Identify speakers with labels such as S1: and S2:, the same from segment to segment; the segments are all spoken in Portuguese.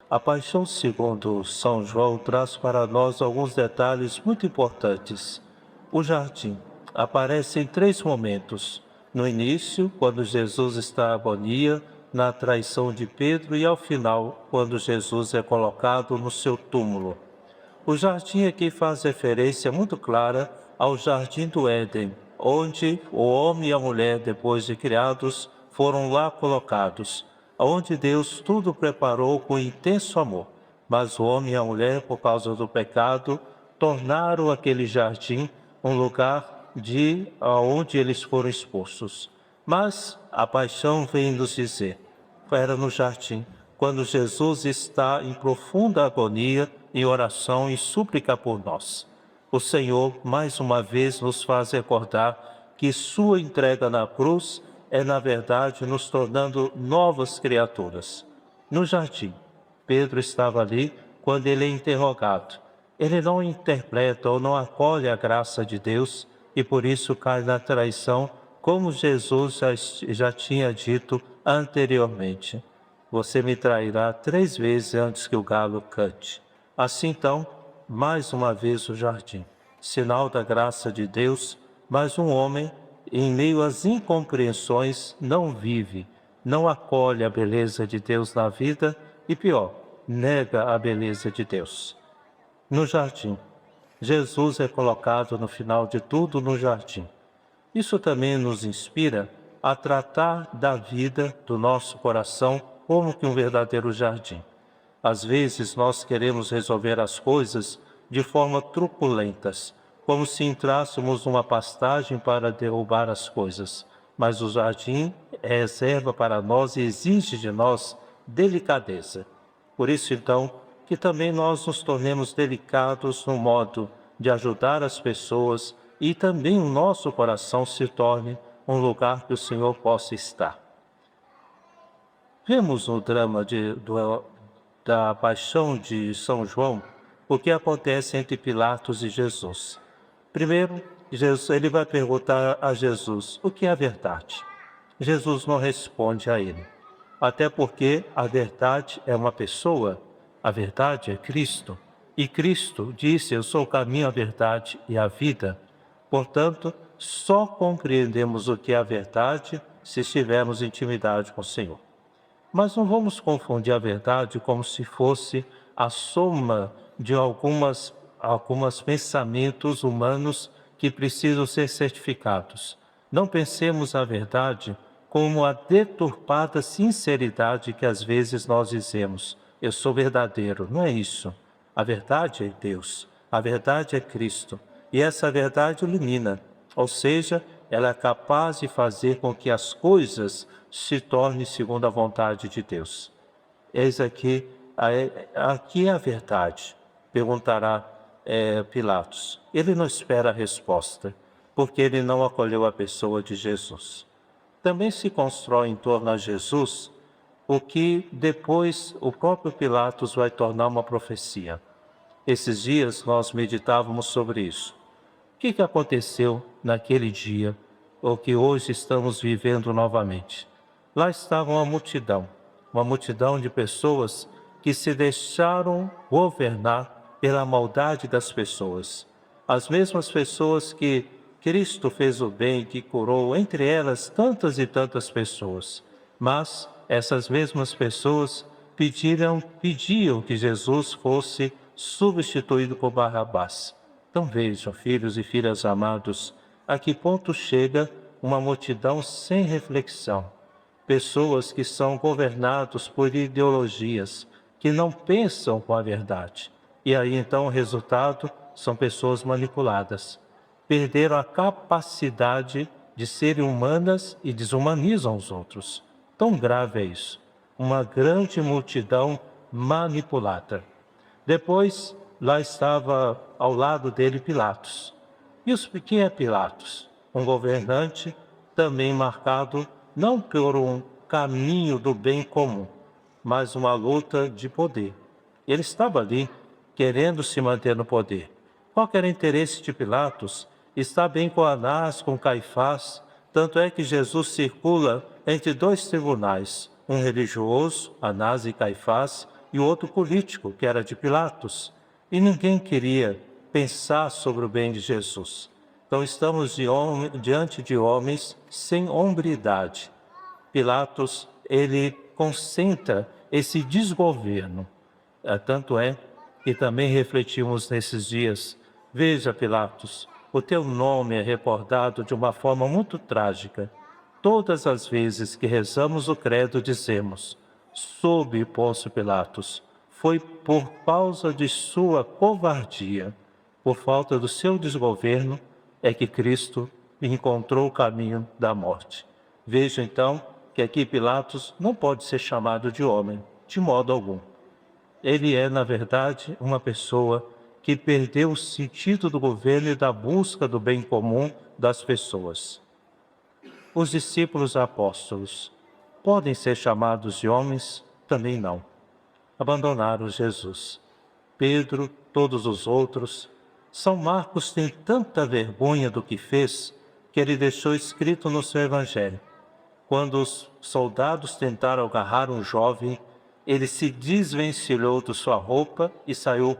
S1: A Paixão segundo São João traz para nós alguns detalhes muito importantes. O jardim aparece em três momentos. No início, quando Jesus está em agonia, na traição de Pedro e ao final, quando Jesus é colocado no seu túmulo. O jardim aqui faz referência muito clara ao jardim do Éden, onde o homem e a mulher, depois de criados, foram lá colocados, onde Deus tudo preparou com intenso amor. Mas o homem e a mulher, por causa do pecado, tornaram aquele jardim um lugar de onde eles foram expulsos. Mas a paixão vem nos dizer, era no jardim, quando Jesus está em profunda agonia, em oração e súplica por nós. O Senhor, mais uma vez, nos faz recordar que sua entrega na cruz é, na verdade, nos tornando novas criaturas. No jardim, Pedro estava ali quando ele é interrogado. Ele não interpreta ou não acolhe a graça de Deus e por isso cai na traição, como Jesus já tinha dito anteriormente. Você me trairá 3 vezes antes que o galo cante. Assim então, mais uma vez o jardim, sinal da graça de Deus, mas um homem, em meio às incompreensões, não vive, não acolhe a beleza de Deus na vida e pior, nega a beleza de Deus. No jardim, Jesus é colocado no final de tudo no jardim. Isso também nos inspira a tratar da vida do nosso coração como que um verdadeiro jardim. Às vezes nós queremos resolver as coisas de forma truculentas, como se entrássemos numa pastagem para derrubar as coisas. Mas o jardim é reserva para nós e exige de nós delicadeza. Por isso, então, que também nós nos tornemos delicados no modo de ajudar as pessoas e também o nosso coração se torne um lugar que o Senhor possa estar. Vemos no drama da paixão de São João o que acontece entre Pilatos e Jesus. Primeiro, ele vai perguntar a Jesus o que é a verdade. Jesus não responde a ele, até porque a verdade é uma pessoa, a verdade é Cristo. E Cristo disse, eu sou o caminho, a verdade e a vida. Portanto, só compreendemos o que é a verdade se estivermos em intimidade com o Senhor. Mas não vamos confundir a verdade como se fosse a soma de alguns pensamentos humanos que precisam ser certificados. Não pensemos a verdade como a deturpada sinceridade que às vezes nós dizemos. Eu sou verdadeiro. Não é isso. A verdade é Deus. A verdade é Cristo. E essa verdade ilumina. Ou seja, ela é capaz de fazer com que as coisas se tornem segundo a vontade de Deus. Eis aqui é a verdade, perguntará Pilatos. Ele não espera a resposta, porque ele não acolheu a pessoa de Jesus. Também se constrói em torno a Jesus o que depois o próprio Pilatos vai tornar uma profecia. Esses dias nós meditávamos sobre isso. O que aconteceu naquele dia, ou que hoje estamos vivendo novamente? Lá estava uma multidão de pessoas que se deixaram governar pela maldade das pessoas. As mesmas pessoas que Cristo fez o bem, que curou, entre elas tantas e tantas pessoas. Mas essas mesmas pessoas pediam que Jesus fosse substituído por Barrabás. Então vejam, filhos e filhas amados, a que ponto chega uma multidão sem reflexão. Pessoas que são governados por ideologias, que não pensam com a verdade. E aí então o resultado são pessoas manipuladas. Perderam a capacidade de serem humanas e desumanizam os outros. Tão grave é isso. Uma grande multidão manipulada. Depois, lá estava ao lado dele Pilatos. Quem é Pilatos? Um governante também marcado não por um caminho do bem comum, mas uma luta de poder. Ele estava ali querendo se manter no poder. Qual era o interesse de Pilatos? Está bem com Anás, com Caifás, tanto é que Jesus circula entre dois tribunais, um religioso, Anás e Caifás, e o outro político, que era de Pilatos, e ninguém queria pensar sobre o bem de Jesus. Então estamos diante de homens sem hombridade. Pilatos, ele concentra esse desgoverno. Tanto é que também refletimos nesses dias. Veja, Pilatos, o teu nome é recordado de uma forma muito trágica. Todas as vezes que rezamos o credo, dizemos: sob Pôncio Pilatos, foi por causa de sua covardia, por falta do seu desgoverno, é que Cristo encontrou o caminho da morte. Veja então que aqui Pilatos não pode ser chamado de homem, de modo algum. Ele é, na verdade, uma pessoa que perdeu o sentido do governo e da busca do bem comum das pessoas. Os discípulos apóstolos podem ser chamados de homens? Também não. Abandonaram Jesus. Pedro, todos os outros. São Marcos tem tanta vergonha do que fez que ele deixou escrito no seu evangelho. Quando os soldados tentaram agarrar um jovem, ele se desvencilhou de sua roupa e saiu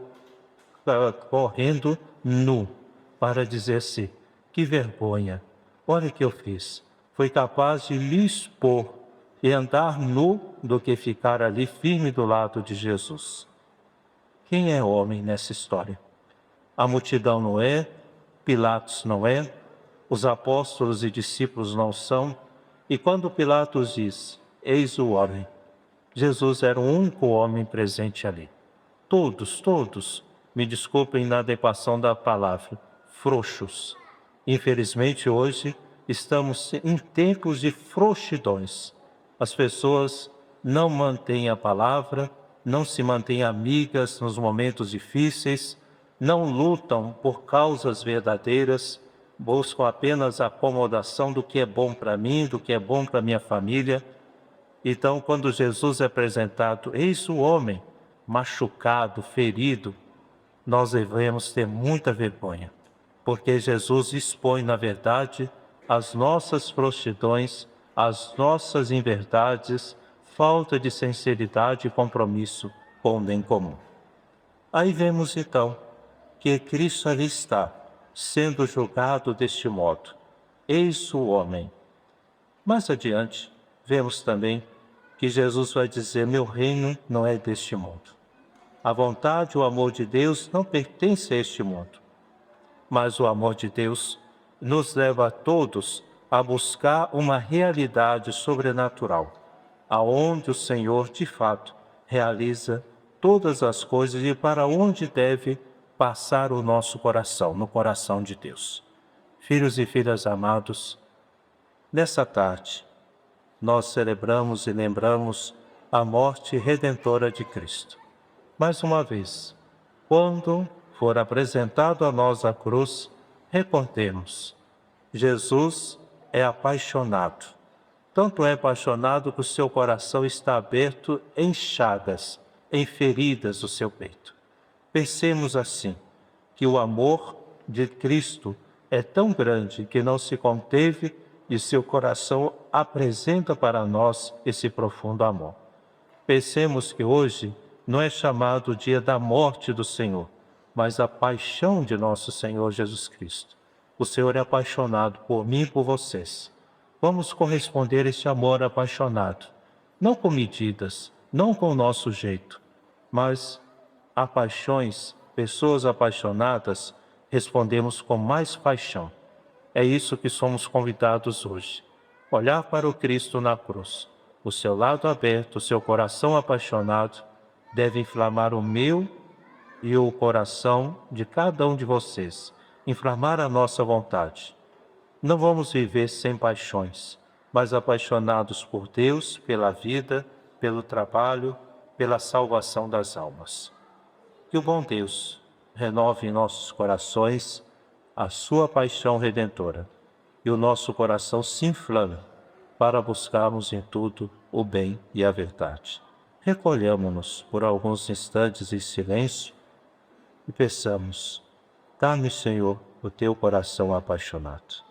S1: correndo nu, para dizer-se: que vergonha, olha o que eu fiz. Foi capaz de lhe expor e andar nu do que ficar ali firme do lado de Jesus. Quem é homem nessa história? A multidão não é, Pilatos não é, os apóstolos e discípulos não são. E quando Pilatos diz: eis o homem, Jesus era o único homem presente ali. Todos, me desculpem na adequação da palavra, frouxos. Infelizmente hoje estamos em tempos de frouxidões. As pessoas não mantêm a palavra, não se mantêm amigas nos momentos difíceis, não lutam por causas verdadeiras, buscam apenas a acomodação do que é bom para mim, do que é bom para minha família. Então, quando Jesus é apresentado, eis o homem machucado, ferido, nós devemos ter muita vergonha, porque Jesus expõe, na verdade, as nossas frouxidões, as nossas inverdades, falta de sinceridade e compromisso com o bem comum. Aí vemos, então, que Cristo ali está, sendo julgado deste modo. Eis o homem. Mais adiante, vemos também que Jesus vai dizer: meu reino não é deste mundo. A vontade e o amor de Deus não pertencem a este mundo, mas o amor de Deus nos leva a todos a buscar uma realidade sobrenatural, aonde o Senhor, de fato, realiza todas as coisas e para onde deve passar o nosso coração, no coração de Deus. Filhos e filhas amados, nessa tarde, nós celebramos e lembramos a morte redentora de Cristo. Mais uma vez, quando for apresentado a nós a cruz, recordemos, Jesus é apaixonado. Tanto é apaixonado que o seu coração está aberto em chagas, em feridas do seu peito. Pensemos assim, que o amor de Cristo é tão grande que não se conteve e seu coração apresenta para nós esse profundo amor. Pensemos que hoje não é chamado o dia da morte do Senhor, mas a paixão de nosso Senhor Jesus Cristo. O Senhor é apaixonado por mim e por vocês. Vamos corresponder a esse amor apaixonado, não com medidas, não com o nosso jeito, mas a paixões, pessoas apaixonadas, respondemos com mais paixão. É isso que somos convidados hoje. Olhar para o Cristo na cruz, o seu lado aberto, o seu coração apaixonado, deve inflamar o meu e o coração de cada um de vocês, inflamar a nossa vontade. Não vamos viver sem paixões, mas apaixonados por Deus, pela vida, pelo trabalho, pela salvação das almas. Que o bom Deus renove em nossos corações a sua paixão redentora e o nosso coração se inflame para buscarmos em tudo o bem e a verdade. Recolhamo-nos por alguns instantes em silêncio e peçamos: dá-me, Senhor, o teu coração apaixonado.